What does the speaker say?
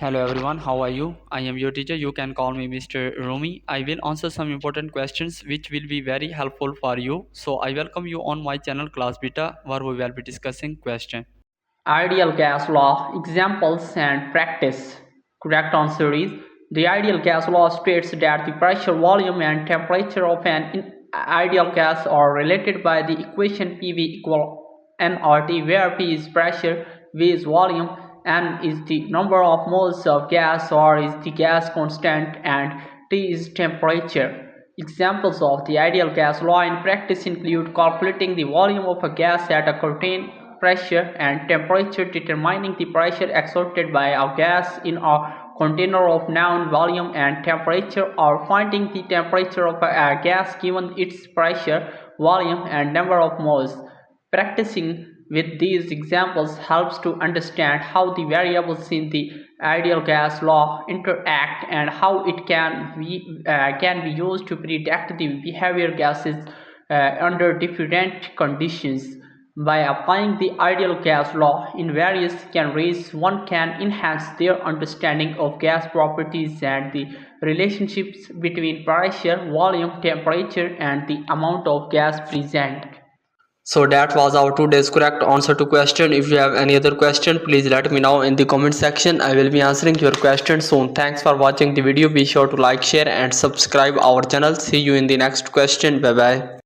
Hello everyone, how are you? I am your teacher. You can call me Mr. Rumi. I will answer some important questions which will be very helpful for you. So I welcome you on my channel Class Beta where we will be discussing question. Ideal gas law, examples and practice. Correct answer is the ideal gas law states that the pressure, volume and temperature of an ideal gas are related by the equation PV equal nRT, where P is pressure, V is volume, N is the number of moles of gas, R is the gas constant, and T is temperature. Examples of the ideal gas law in practice include calculating the volume of a gas at a certain pressure and temperature, determining the pressure exerted by a gas in a container of known volume and temperature, or finding the temperature of a gas given its pressure, volume, and number of moles. Practicing with these examples helps to understand how the variables in the ideal gas law interact and how it can be used to predict the behavior gases under different conditions. By applying the ideal gas law in various scenarios, one can enhance their understanding of gas properties and the relationships between pressure, volume, temperature, and the amount of gas present. So that was our today's correct answer to question. If you have any other question, please let me know in the comment section. I will be answering your question soon. Thanks for watching the video. Be sure to like, share and subscribe our channel. See you in the next question. Bye bye.